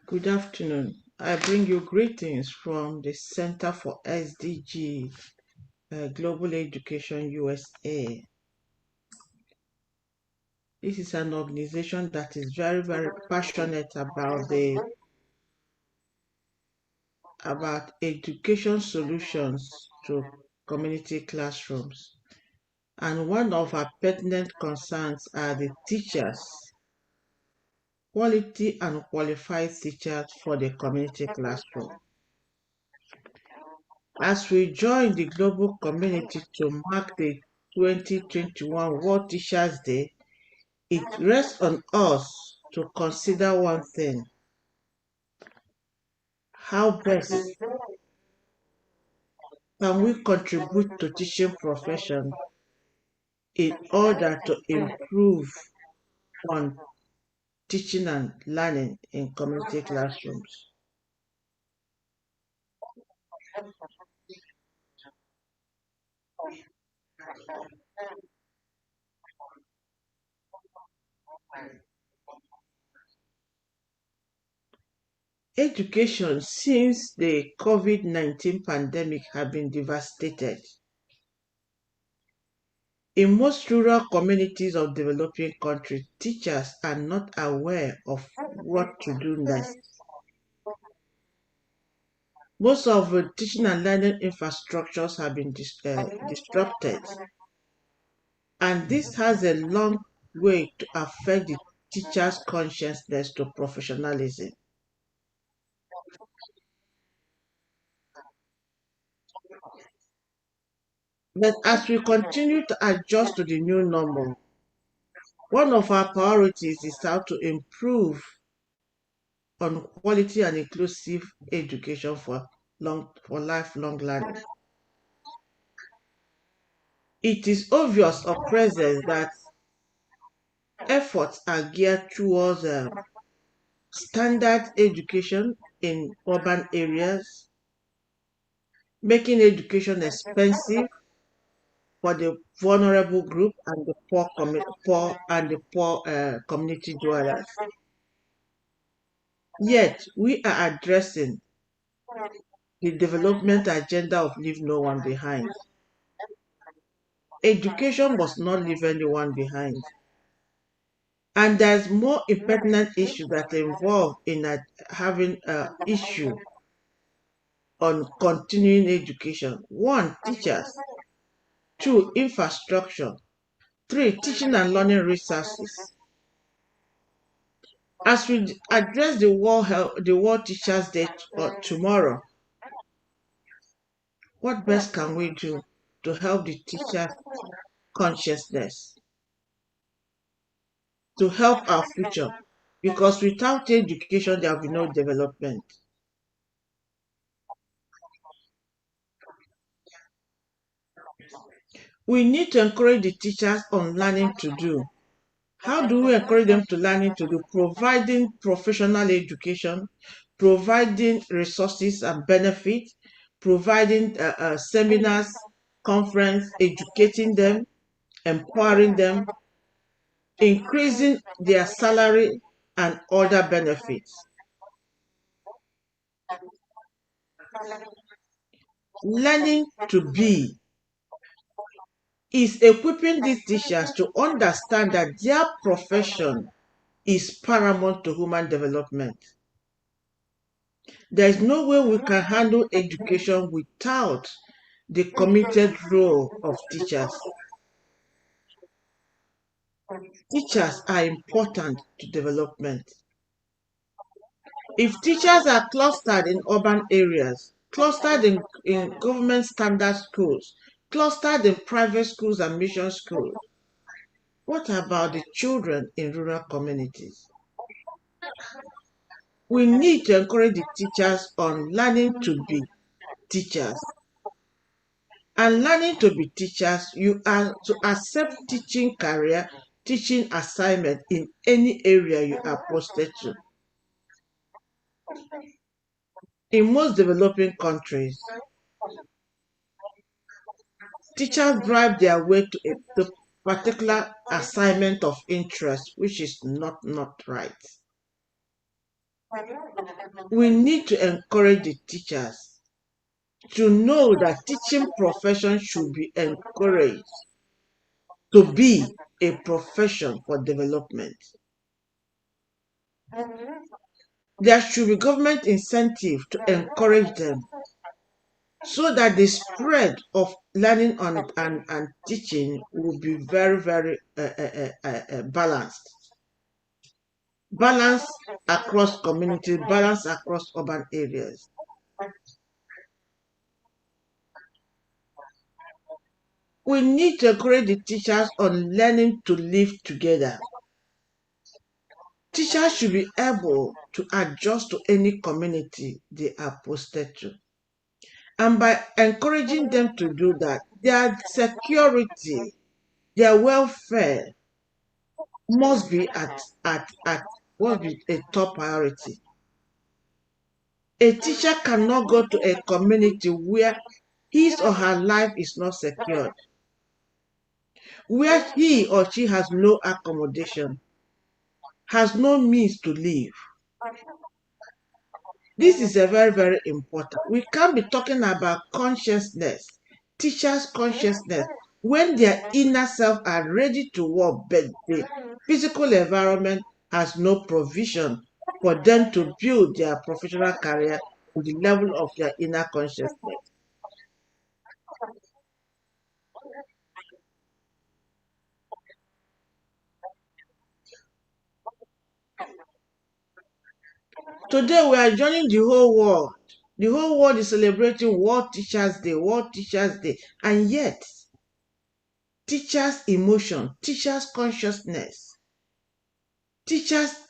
Good afternoon. I bring you greetings from the Center for SDG Global Education USA. This is an organization that is very passionate about education solutions to community classrooms. And one of our pertinent concerns are the teachers, quality and qualified teachers for the community classroom. As we join the global community to mark the 2021 World Teachers' Day, it rests on us to consider one thing: how best can we contribute to teaching profession in order to improve on teaching and learning in community classrooms. Education since the COVID-19 pandemic has been devastated. In most rural communities of developing countries, teachers are not aware of what to do next. Most of the teaching and learning infrastructures have been disrupted, and this has a long way to affect the teacher's consciousness to professionalism. But as we continue to adjust to the new normal, one of our priorities is how to improve on quality and inclusive education for lifelong learning. It is obvious of present that efforts are geared towards standard education in urban areas, making education expensive for the vulnerable group and the poor community dwellers. Yet we are addressing the development agenda of leave no one behind. Education must not leave anyone behind. And there's more impertinent issues that are involved in having an issue on continuing education. One, teachers. Two, infrastructure. Three, teaching and learning resources. As we address the World Teachers' Day tomorrow, what best can we do to help the teachers' consciousness, to help our future? Because without education, there will be no development. We need to encourage the teachers on learning to do. How do we encourage them to learning to do? Providing professional education, providing resources and benefits, providing seminars, conference, educating them, empowering them, increasing their salary and other benefits. Learning to be is equipping these teachers to understand that their profession is paramount to human development. There is no way we can handle education without the committed role of teachers. Teachers are important to development. If teachers are clustered in urban areas, clustered in government standard schools, clustered in private schools and mission schools, what about the children in rural communities? We need to encourage the teachers on learning to be teachers. And learning to be teachers, you are to accept teaching career, teaching assignment in any area you are posted to. In most developing countries, teachers drive their way to a particular assignment of interest, which is not right. We need to encourage the teachers to know that teaching profession should be encouraged to be a profession for development. There should be government incentive to encourage them so that the spread of learning and teaching will be very, very balanced. Balance across communities, balance across urban areas. We need to encourage the teachers on learning to live together. Teachers should be able to adjust to any community they are posted to. And by encouraging them to do that, their security, their welfare must be must be a top priority. A teacher cannot go to a community where his or her life is not secured, where he or she has no accommodation, has no means to live. This is a very, very important. We can't be talking about consciousness, teachers' consciousness, when their inner self are ready to work, but the physical environment has no provision for them to build their professional career to the level of their inner consciousness. Today we are joining the whole world. The whole world is celebrating World Teachers Day, World Teachers Day, and yet teachers' emotion, teachers' consciousness, teachers'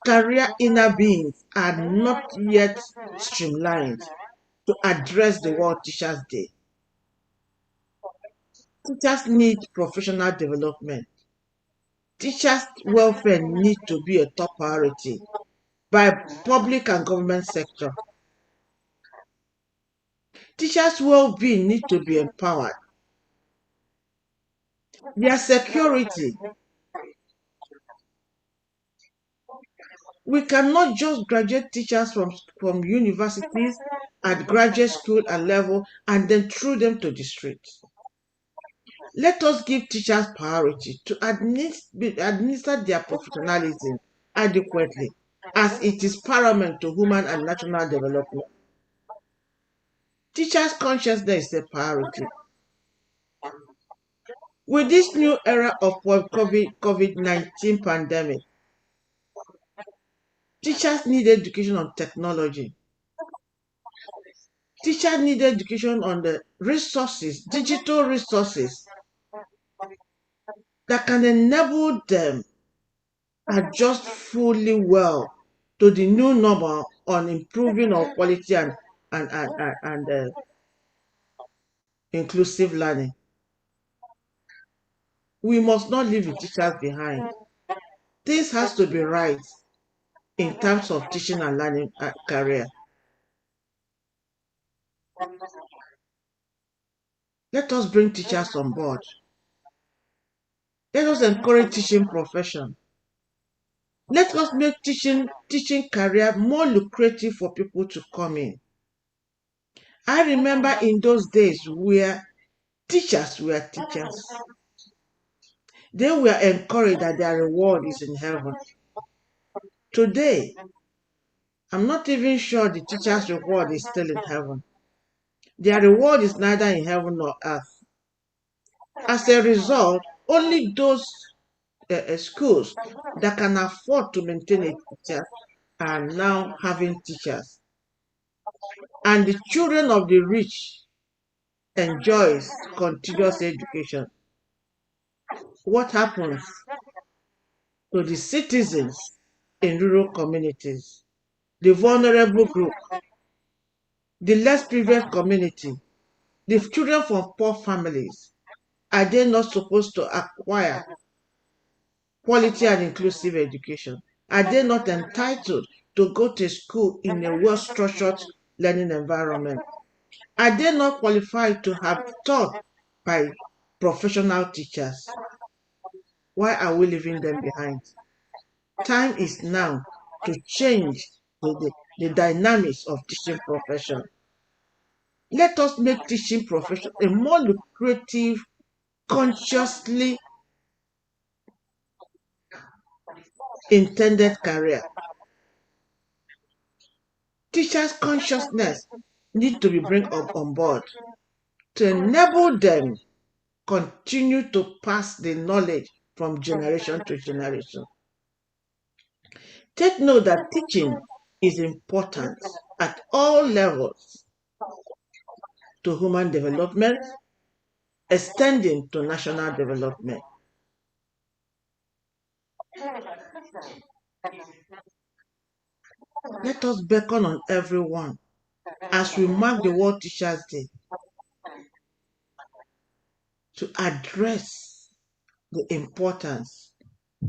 career inner beings are not yet streamlined to address the World Teachers Day. Teachers need professional development. Teachers' welfare need to be a top priority by public and government sector. Teachers' well-being need to be empowered. Their security. We cannot just graduate teachers from universities at graduate school and level and then throw them to the streets. Let us give teachers priority to administer their professionalism adequately, as it is paramount to human and national development. Teachers' consciousness is a priority. With this new era of COVID-19 pandemic, teachers need education on technology. Teachers need education on the resources, digital resources that can enable them adjust fully well to the new normal on improving our quality and inclusive learning. We must not leave the teachers behind. Things has to be right in terms of teaching and learning career. Let us bring teachers on board. Let us encourage teaching profession. Let us make teaching career more lucrative for people to come in. I remember in those days where teachers were teachers. They were encouraged that their reward is in heaven. Today, I'm not even sure the teacher's reward is still in heaven. Their reward is neither in heaven nor earth. As a result, only those schools that can afford to maintain a teacher are now having teachers. And the children of the rich enjoys continuous education. What happens to the citizens in rural communities, the vulnerable group, the less privileged community, the children from poor families? Are they not supposed to acquire quality and inclusive education? Are they not entitled to go to school in a well-structured learning environment? Are they not qualified to have taught by professional teachers? Why are we leaving them behind? Time is now to change the dynamics of teaching profession. Let us make teaching profession a more lucrative, consciously intended career. Teachers' consciousness need to be brought up on board to enable them continue to pass the knowledge from generation to generation. Take note that teaching is important at all levels to human development, extending to national development. Let us beckon on everyone as we mark the World Teachers' Day to address the importance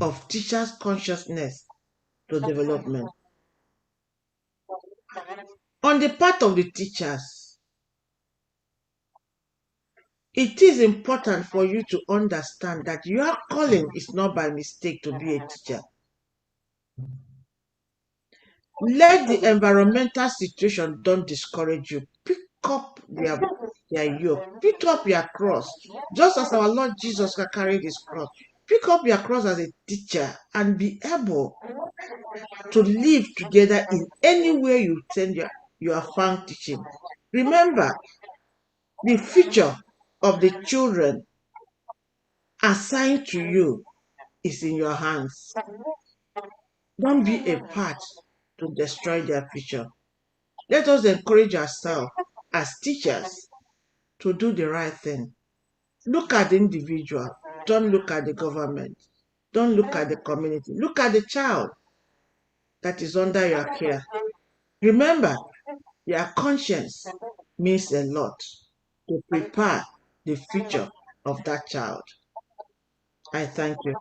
of teachers' consciousness to development. On the part of the teachers, it is important for you to understand that your calling is not by mistake to be a teacher. Let the environmental situation don't discourage you. Pick up their yoke. Pick up your cross. Just as our Lord Jesus carried his cross. Pick up your cross as a teacher and be able to live together in any way you attend you are found teaching. Remember, the future of the children assigned to you is in your hands. Don't be a part to destroy their future. Let us encourage ourselves as teachers to do the right thing. Look at the individual. Don't look at the government. Don't look at the community. Look at the child that is under your care. Remember, your conscience means a lot to prepare the future of that child. I thank you.